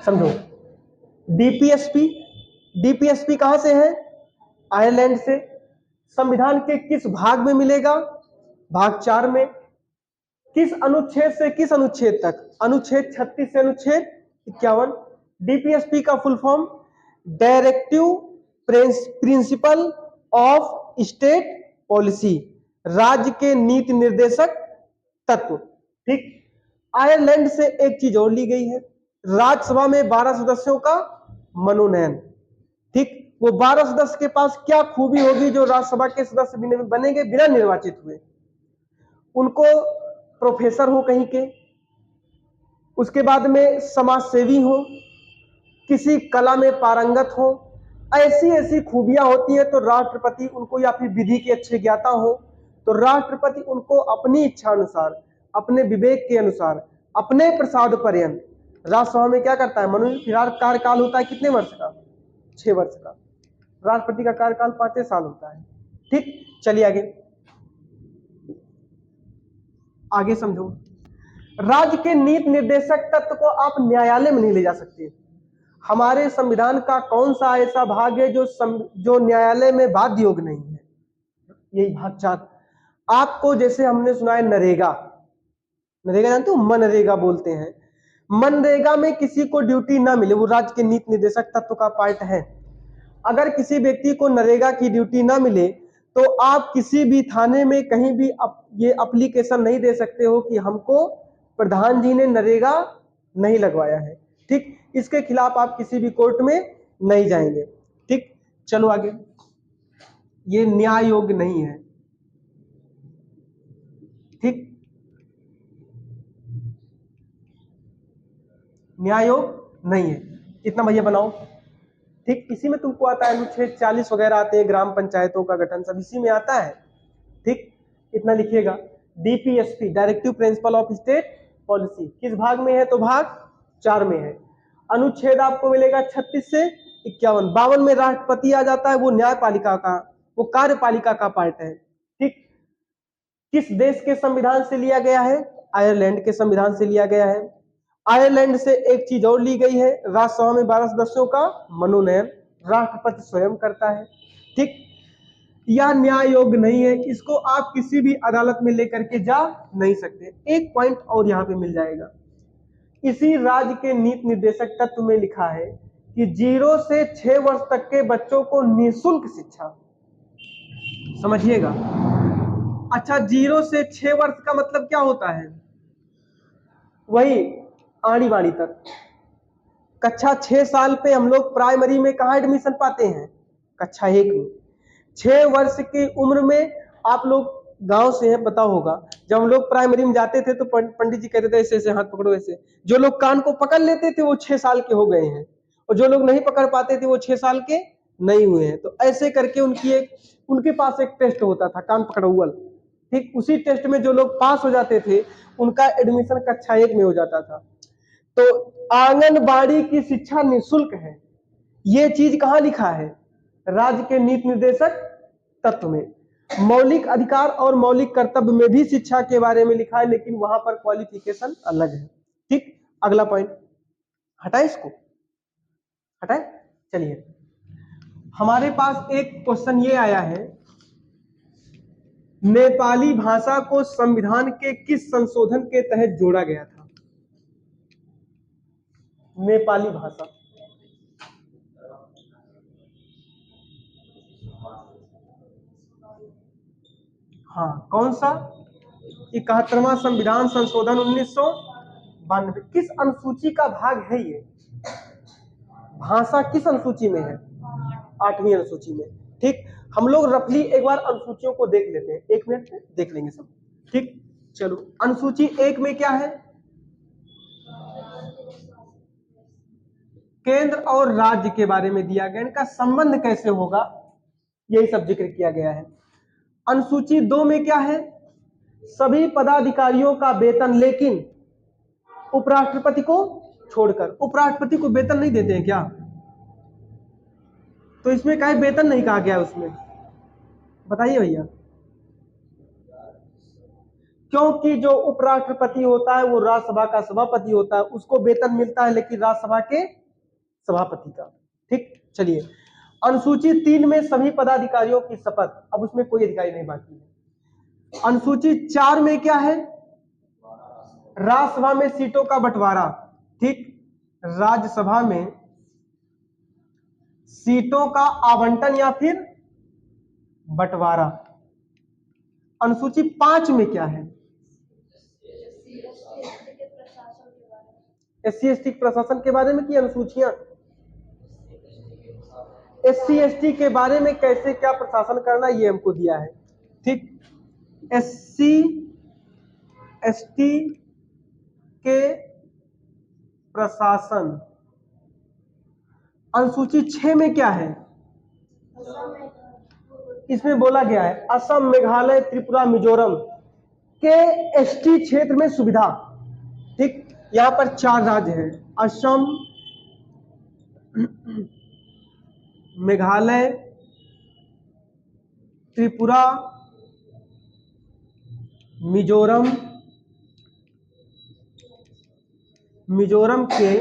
समझो, DPSP, DPSP कहां से है? आयरलैंड से। संविधान के किस भाग में मिलेगा? भाग 4 में। किस अनुच्छेद से किस अनुच्छेद तक? अनुच्छेद 36 से अनुच्छेद 51। डीपीएसपी का full form directive principle of state policy, राज्य के नीति निर्देशक तत्व। ठीक। आयरलैंड से एक चीज और ली गई है, राज्यसभा में 12 सदस्यों का मनोनयन। ठीक। वो 12 सदस्य के पास क्या खूबी होगी जो राज्यसभा के सदस्य बनेंगे बिना निर्वाचित हुए? उनको प्रोफेसर हो कहीं के, उसके बाद में समाज सेवी हो, किसी कला में पारंगत हो, ऐसी ऐसी खूबियां होती है तो राष्ट्रपति उनको, या फिर विधि के अच्छे ज्ञाता हो तो राष्ट्रपति उनको अपनी इच्छा अनुसार, अपने विवेक के अनुसार, अपने प्रसाद पर्यंत राज्यसभा में क्या करता है? मनोनीत। फिलहाल कार्यकाल होता है कितने वर्ष का? 6 वर्ष का। राष्ट्रपति का कार्यकाल 5 साल होता है। ठीक। चलिए आगे, आगे समझो। राज्य के नीति निर्देशक तत्व को आप न्यायालय में नहीं ले जा सकते। हमारे संविधान का कौन सा ऐसा भाग है जो न्यायालय में बाध्य योग नहीं है? यही भाग 4। आपको जैसे हमने सुना है नरेगा, नरेगा जानते हो? मनरेगा बोलते हैं। मनरेगा में किसी को ड्यूटी ना मिले, वो राज्य के नीति निर्देशक तत्व का पार्ट है। अगर किसी व्यक्ति को नरेगा की ड्यूटी ना मिले तो आप किसी भी थाने में कहीं भी ये एप्लीकेशन नहीं दे सकते हो कि हमको प्रधान जी ने नरेगा नहीं लगवाया है। ठीक। इसके खिलाफ आप किसी भी कोर्ट में नहीं जाएंगे। ठीक। चलो आगे, ये न्याय योग्य नहीं है। ठीक। न्याय योग्य नहीं है, इतना भैया बनाओ। ठीक। इसी में तुमको आता है अनुच्छेद 40 वगैरह आते हैं, ग्राम पंचायतों का गठन सब इसी में आता है। ठीक। इतना लिखिएगा। DPSP directive principle of state policy किस भाग में है? तो भाग 4 में है। अनुच्छेद आपको मिलेगा 36 से 51। 52 में राष्ट्रपति आ जाता है, वो न्यायपालिका का, वो कार्यपालिका का पार्ट है। ठीक। किस देश के संविधान से लिया गया है? आयरलैंड के संविधान से लिया गया है। आयरलैंड से एक चीज और ली गई है, राज्यसभा में 12 सदस्यों का मनोनयन राष्ट्रपति स्वयं करता है। ठीक। यह न्याय योग्य नहीं है, इसको आप किसी भी अदालत में लेकर के जा नहीं सकते। एक पॉइंट और यहां पे मिल जाएगा, इसी राज्य के नीति निर्देशक तत्व में लिखा है कि 0 से 6 वर्ष तक के बच्चों को निःशुल्क शिक्षा। समझिएगा। अच्छा, 0 से 6 वर्ष का मतलब क्या होता है? वही आड़ी बाड़ी तक। कक्षा 6 साल पे हम लोग प्राइमरी में कहाँ एडमिशन पाते हैं? कक्षा 1 में। 6 वर्ष की उम्र में, आप लोग गांव से हैं पता होगा, जब हम लोग प्राइमरी में जाते थे तो पंडित जी कहते थे ऐसे ऐसे हाथ पकड़ो ऐसे। जो लोग कान को पकड़ लेते थे वो 6 साल के हो गए हैं, और जो लोग नहीं पकड़ पाते थे वो 6 साल के नहीं हुए हैं। तो ऐसे करके उनके पास एक टेस्ट होता था, कान पकड़ौल। ठीक। उसी टेस्ट में जो लोग पास हो जाते थे उनका एडमिशन कक्षा 1 में हो जाता था। तो आंगनबाड़ी की शिक्षा निःशुल्क है, ये चीज कहां लिखा है? राज्य के नीति निर्देशक तत्व में। मौलिक अधिकार और मौलिक कर्तव्य में भी शिक्षा के बारे में लिखा है, लेकिन वहां पर क्वालिफिकेशन अलग है। ठीक। अगला पॉइंट हटाए, इसको हटाए। चलिए, हमारे पास एक क्वेश्चन ये आया है, नेपाली भाषा को संविधान के किस संशोधन के तहत जोड़ा गया था? नेपाली भाषा, हाँ कौन सा? 71वां संविधान संशोधन 1992। किस अनुसूची का भाग है ये? भाषा किस अनुसूची में है? 8वीं अनुसूची में। ठीक। हम लोग रफली एक बार अनुसूचियों को देख लेते हैं, 1 मिनट में देख लेंगे सब। ठीक। चलो, अनुसूची 1 में क्या है? केंद्र और राज्य के बारे में दिया गया, इनका संबंध कैसे होगा यही सब जिक्र किया गया है। अनुसूची 2 में क्या है? सभी पदाधिकारियों का वेतन, लेकिन उपराष्ट्रपति को छोड़कर। उपराष्ट्रपति को वेतन नहीं देते हैं क्या? तो इसमें काहे वेतन नहीं कहा गया उसमें? बताइए भैया। क्योंकि जो उपराष्ट्रपति होता है वो राज्यसभा का सभापति होता है, उसको वेतन मिलता है लेकिन राज्यसभा के सभापति का। ठीक, चलिए अनुसूची 3 में सभी पदाधिकारियों की शपथ, अब उसमें कोई अधिकारी नहीं बाकी है। अनुसूची 4 में क्या है, राज्यसभा में सीटों का बंटवारा। ठीक, राज्यसभा में सीटों का आवंटन या फिर बंटवारा। अनुसूची 5 में क्या है, एससी एसटी प्रशासन के बारे में की अनुसूचियां, एससी एसटी के बारे में कैसे क्या प्रशासन करना ये हमको दिया है। ठीक, एससी एसटी के प्रशासन। अनुसूची 6 में क्या है, इसमें बोला गया है असम, मेघालय, त्रिपुरा, मिजोरम के एसटी क्षेत्र में सुविधा। ठीक, यहां पर 4 राज्य हैं, असम, मेघालय, त्रिपुरा, मिजोरम। मिजोरम के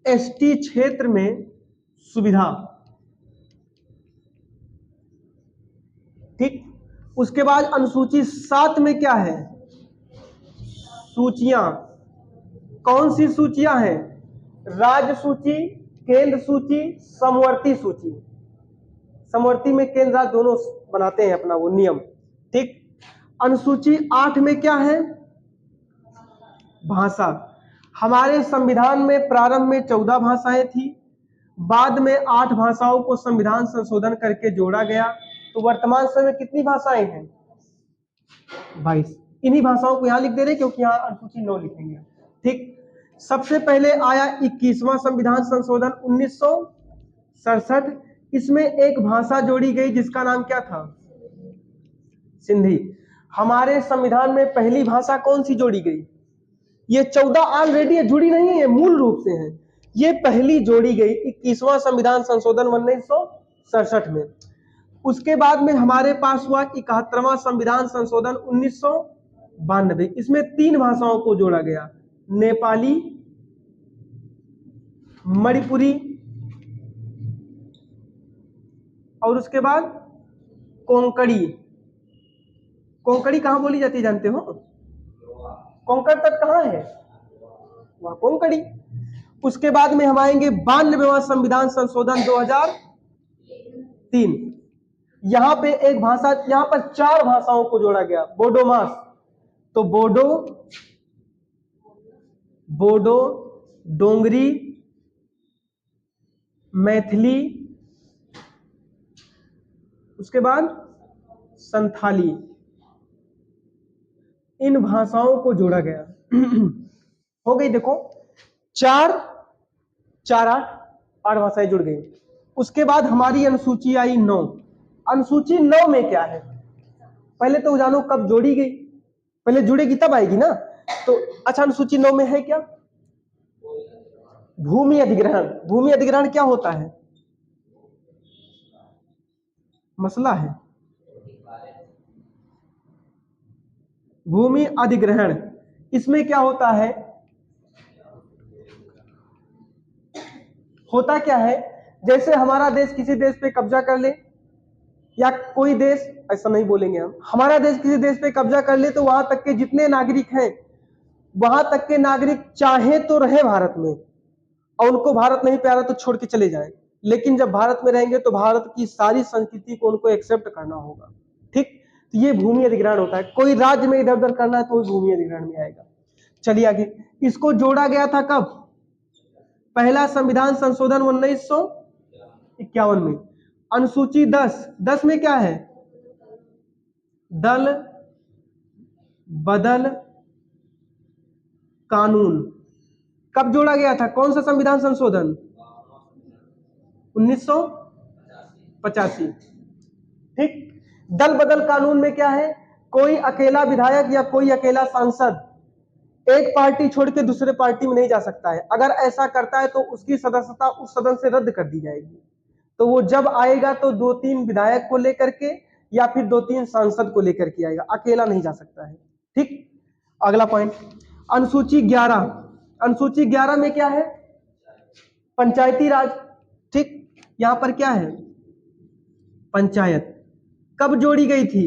एसटी क्षेत्र में सुविधा। ठीक, उसके बाद अनुसूची 7 में क्या है, सूचियां। कौन सी सूचियां हैं, राज्य सूची, केंद्र सूची, समवर्ती सूची। समवर्ती में केंद्र राज्य दोनों बनाते हैं अपना वो नियम। ठीक, अनुसूची 8 में क्या है, भाषा। हमारे संविधान में प्रारंभ में 14 भाषाएं थी, बाद में 8 भाषाओं को संविधान संशोधन करके जोड़ा गया, तो वर्तमान समय में कितनी भाषाएं हैं, 22। इन्हीं भाषाओं को यहां लिख दे रहे क्योंकि यहां अनुसूची 9 लिखेंगे। ठीक, सबसे पहले आया 21वां संविधान संशोधन 1967। इसमें एक भाषा जोड़ी गई जिसका नाम क्या था, सिंधी। हमारे संविधान में पहली भाषा कौन सी जोड़ी गई, ये 14 ऑलरेडी जुड़ी नहीं है, मूल रूप से है, ये पहली जोड़ी गई 21वां संविधान संशोधन 1967 में। उसके बाद में हमारे पास हुआ 71वां संविधान संशोधन 1992। इसमें 3 भाषाओं को जोड़ा गया, नेपाली, मणिपुरी और उसके बाद कोंकणी। कोंकणी कहां बोली जाती है जानते हो, कोंकण तक कहां है, वहां कोंकणी। उसके बाद में हम आएंगे 92वां संविधान संशोधन 2003। यहां पे एक भाषा, यहां पर 4 भाषाओं को जोड़ा गया, बोडोमास। तो बोडो, बोडो, डोंगरी, मैथिली, उसके बाद संथाली, इन भाषाओं को जोड़ा गया। हो गई, देखो 4 4 8 भाषाएं जुड़ गई। उसके बाद हमारी अनुसूची आई 9। अनुसूची 9 में क्या है, पहले तो जानो कब जोड़ी गई, पहले जुड़ेगी तब आएगी ना। तो अच्छा, अनुसूची 9 में है क्या, भूमि अधिग्रहण। भूमि अधिग्रहण क्या होता है, मसला है, भूमि अधिग्रहण। इसमें क्या होता है, होता क्या है, जैसे हमारा देश किसी देश पे कब्जा कर ले, या कोई देश, ऐसा नहीं बोलेंगे हम, हमारा देश किसी देश पे कब्जा कर ले तो वहां तक के जितने नागरिक हैं, वहां तक के नागरिक चाहे तो रहे भारत में, और उनको भारत नहीं प्यारा तो छोड़ के चले जाएं, लेकिन जब भारत में रहेंगे तो भारत की सारी संस्कृति को उनको एक्सेप्ट करना होगा। ठीक, तो ये भूमि अधिग्रहण होता है। कोई राज्य में इधर उधर करना है तो भूमि अधिग्रहण में आएगा। चलिए आगे, इसको जोड़ा गया था कब, पहला संविधान संशोधन 1951 में। अनुसूची 10 में क्या है, दल बदल कानून। कब जोड़ा गया था, कौन सा संविधान संशोधन, 1985। ठीक, दल बदल कानून में क्या है, कोई अकेला विधायक या कोई अकेला सांसद एक पार्टी छोड़ के दूसरे पार्टी में नहीं जा सकता है। अगर ऐसा करता है तो उसकी सदस्यता उस सदन से रद्द कर दी जाएगी। तो वो जब आएगा तो 2-3 विधायक को लेकर के या फिर 2-3 सांसद को लेकर के आएगा, अकेला नहीं जा सकता है। ठीक, अगला पॉइंट, अनुसूची 11, अनुसूची 11 में क्या है? पंचायती राज। ठीक, यहां पर क्या है? पंचायत। कब जोड़ी गई थी?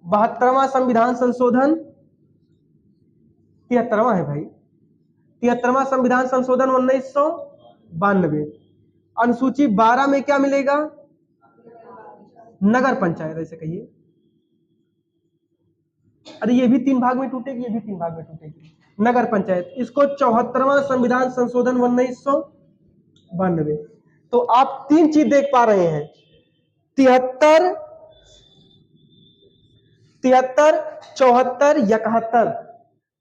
72वां संविधान संशोधन, 73वां है भाई, 73वां संविधान संशोधन 1992। अनुसूची 12 में क्या मिलेगा? नगर पंचायत, ऐसे कहिए। अरे ये भी 3 भाग में टूटेगी, ये भी 3 भाग में टूटेगी। नगर पंचायत, इसको 74वां संविधान संशोधन 1992। तो आप 3 चीज देख पा रहे हैं, 73, 73, 74, 71,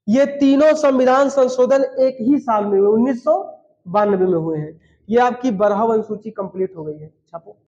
ये तीनों संविधान संशोधन एक ही साल में हुए, 1992 में हुए हैं। ये आपकी 12वीं अनुसूची कंप्लीट हो गई है। छापो।